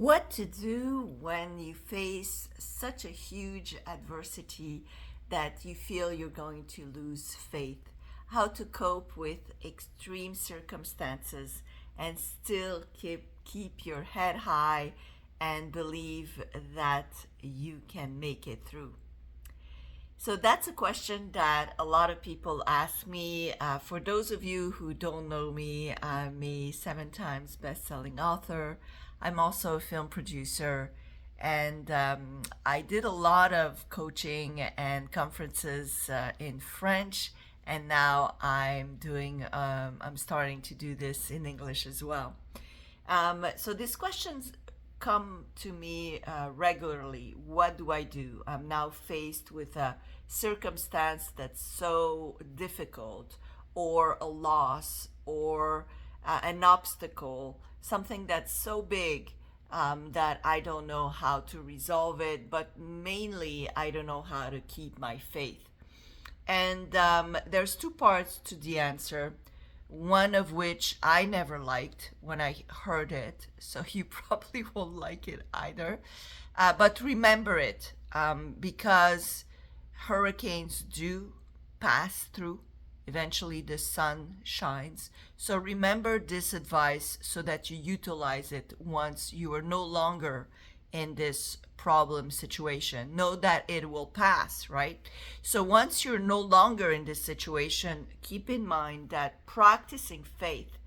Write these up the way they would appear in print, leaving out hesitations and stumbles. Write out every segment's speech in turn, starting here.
What to do when you face such a huge adversity that you feel you're going to lose faith? How to cope with extreme circumstances and still keep your head high and believe that you can make it through. So that's a question that a lot of people ask me. For those of you who don't know me, I'm a 7 times best-selling author. I'm also a film producer, and I did a lot of coaching and conferences in French, and now I'm starting to do this in English as well. So these questions come to me regularly. What do I do? I'm now faced with a circumstance that's so difficult, or a loss, or an obstacle, something that's so big that I don't know how to resolve it, but mainly I don't know how to keep my faith. And there's two parts to the answer, one of which I never liked when I heard it, so you probably won't like it either. But remember it, because hurricanes do pass through. Eventually, the sun shines. So remember this advice so that you utilize it once you are no longer in this problem situation. Know that it will pass, right? So once you're no longer in this situation, keep in mind that practicing faith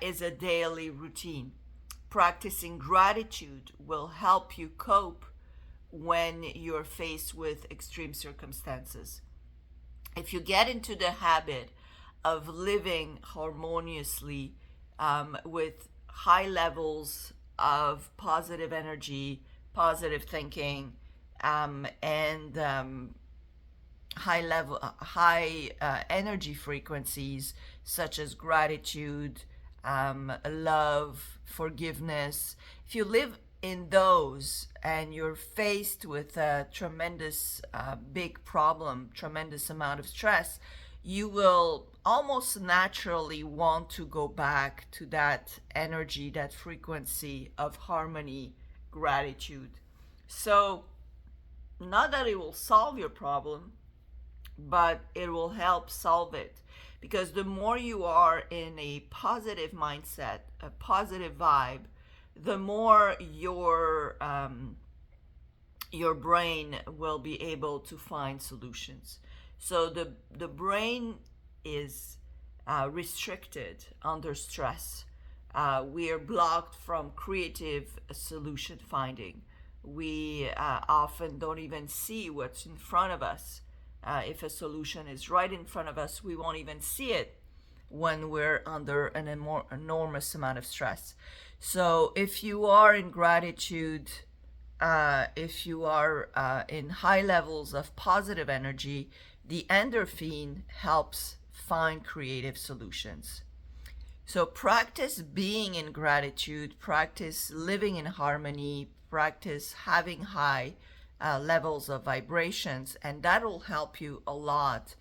is a daily routine. Practicing gratitude will help you cope when you're faced with extreme circumstances. If you get into the habit of living harmoniously with high levels of positive energy, positive thinking, and high energy frequencies such as gratitude, love, forgiveness. If you live in those and you're faced with a tremendous big problem, tremendous amount of stress, you will almost naturally want to go back to that energy, that frequency of harmony, gratitude. So, not that it will solve your problem, but it will help solve it. Because the more you are in a positive mindset, a positive vibe, the more your brain will be able to find solutions. So the brain is restricted under stress. We are blocked from creative solution finding. We often don't even see what's in front of us. If a solution is right in front of us, we won't even see it when we're under an enormous amount of stress. So if you are in gratitude, if you are in high levels of positive energy, the endorphin helps find creative solutions. So practice being in gratitude, practice living in harmony, practice having high levels of vibrations, and that will help you a lot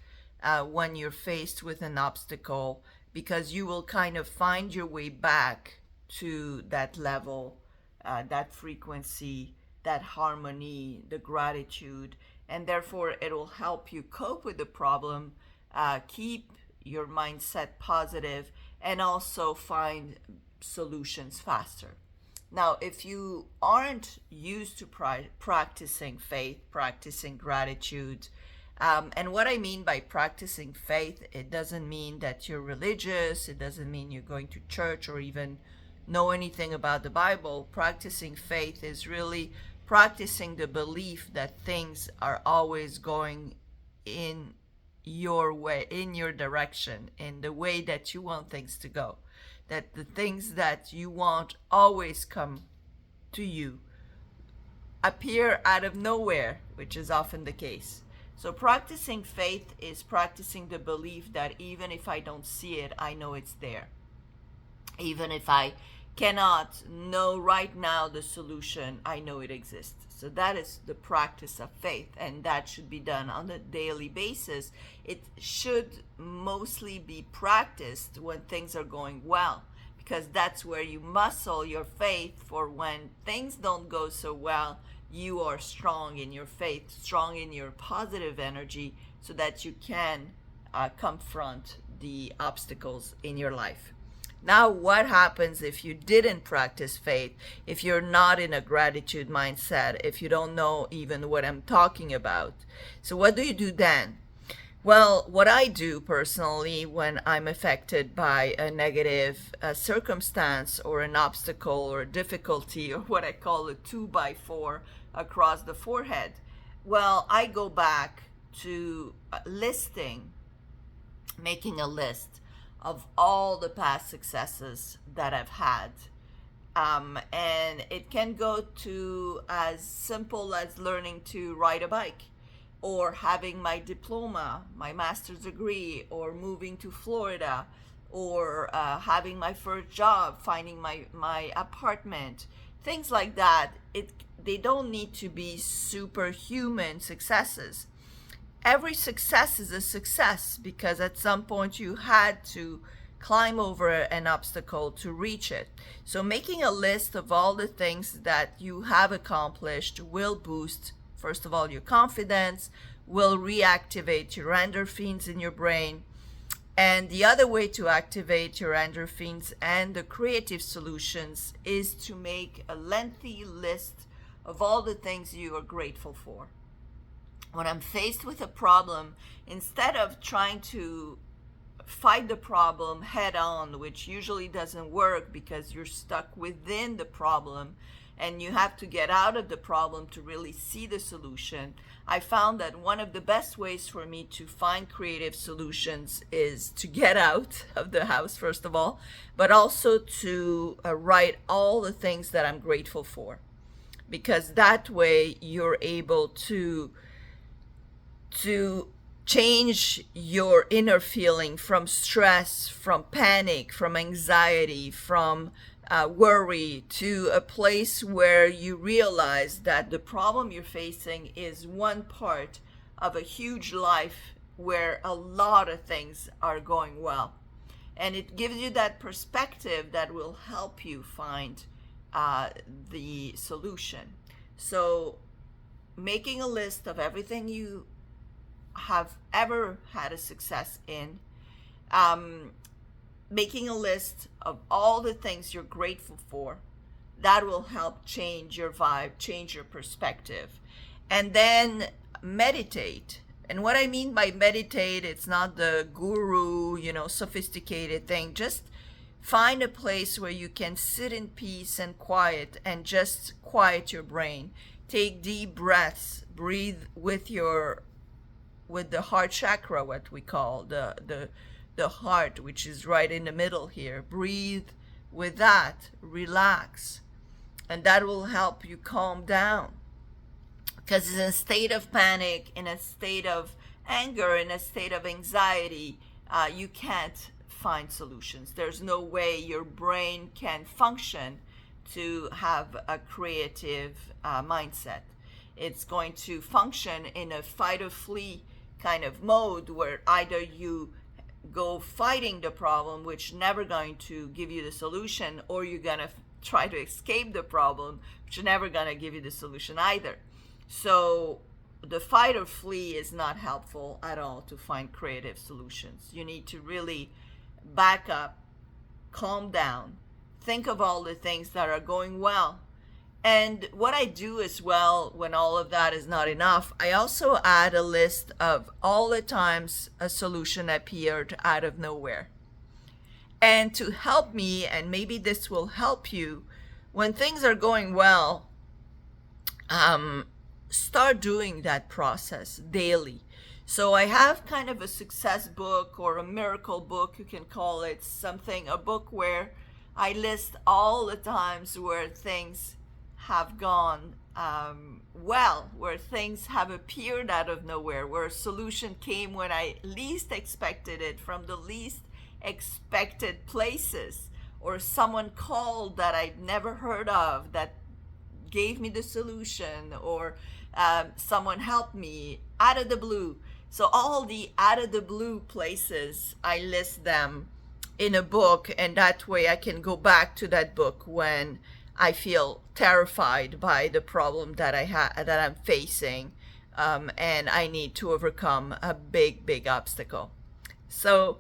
when you're faced with an obstacle, because you will kind of find your way back to that level, that frequency, that harmony, the gratitude, and therefore it will help you cope with the problem, keep your mindset positive, and also find solutions faster. Now, if you aren't used to practicing faith, practicing gratitude, and what I mean by practicing faith, it doesn't mean that you're religious, it doesn't mean you're going to church or even know anything about the Bible. Practicing faith is really practicing the belief that things are always going in your way, in your direction, in the way that you want things to go. That the things that you want always come to you, appear out of nowhere, which is often the case. So practicing faith is practicing the belief that even if I don't see it, I know it's there. Even if I cannot know right now the solution, I know it exists. So that is the practice of faith, and that should be done on a daily basis. It should mostly be practiced when things are going well, because that's where you muscle your faith for when things don't go so well. You are strong in your faith, strong in your positive energy, so that you can confront the obstacles in your life. Now, what happens if you didn't practice faith, if you're not in a gratitude mindset, if you don't know even what I'm talking about? So what do you do then? Well, what I do personally when I'm affected by a negative circumstance or an obstacle or a difficulty, or what I call a 2x4 across the forehead, well, I go back to making a list of all the past successes that I've had. And it can go to as simple as learning to ride a bike, or having my diploma, my master's degree, or moving to Florida, or having my first job, finding my apartment, things like that. They don't need to be superhuman successes. Every success is a success because at some point you had to climb over an obstacle to reach it. So making a list of all the things that you have accomplished will boost, first of all, your confidence, will reactivate your endorphins in your brain. And the other way to activate your endorphins and the creative solutions is to make a lengthy list of all the things you are grateful for. When I'm faced with a problem, instead of trying to fight the problem head on, which usually doesn't work because you're stuck within the problem and you have to get out of the problem to really see the solution, I found that one of the best ways for me to find creative solutions is to get out of the house, first of all, but also to write all the things that I'm grateful for. Because that way you're able to change your inner feeling from stress, from panic, from anxiety, from worry, to a place where you realize that the problem you're facing is one part of a huge life where a lot of things are going well. And it gives you that perspective that will help you find the solution. So making a list of everything you have ever had a success in, making a list of all the things you're grateful for, that will help change your vibe, change your perspective. And then meditate. And what I mean by meditate, it's not the guru, sophisticated thing. Just find a place where you can sit in peace and quiet and just quiet your brain. Take deep breaths, breathe with the heart chakra, what we call the heart, which is right in the middle here. Breathe with that, relax, and that will help you calm down. Because in a state of panic, in a state of anger, in a state of anxiety, you can't find solutions. There's no way your brain can function to have a creative mindset. It's going to function in a fight or flee kind of mode, where either you go fighting the problem, which never going to give you the solution, or you're gonna try to escape the problem, which never gonna give you the solution either. So the fight or flee is not helpful at all to find creative solutions. You need to really back up, calm down, think of all the things that are going well. And what I do as well, when all of that is not enough, I also add a list of all the times a solution appeared out of nowhere. And to help me, and maybe this will help you, when things are going well, start doing that process daily. So I have kind of a success book, or a miracle book, you can call it something, a book where I list all the times where things have gone well, where things have appeared out of nowhere, where a solution came when I least expected it, from the least expected places, or someone called that I'd never heard of that gave me the solution, or someone helped me out of the blue. So all the out of the blue places, I list them in a book, and that way I can go back to that book when I feel terrified by the problem that that I'm facing, and I need to overcome a big obstacle. So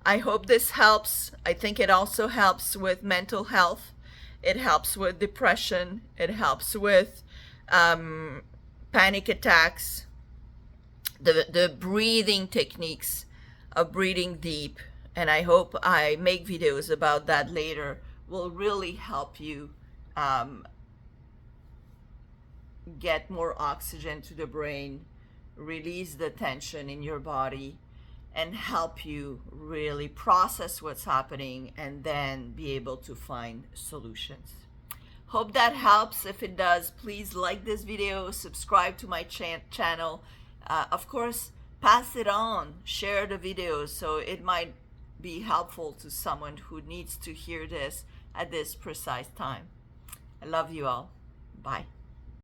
I hope this helps. I think it also helps with mental health. It helps with depression. It helps with panic attacks. The breathing techniques of breathing deep, and I hope I make videos about that later, will really help you get more oxygen to the brain, release the tension in your body, and help you really process what's happening and then be able to find solutions. Hope that helps. If it does, please like this video, subscribe to my channel. Of course, pass it on, share the video so it might be helpful to someone who needs to hear this at this precise time. I love you all. Bye.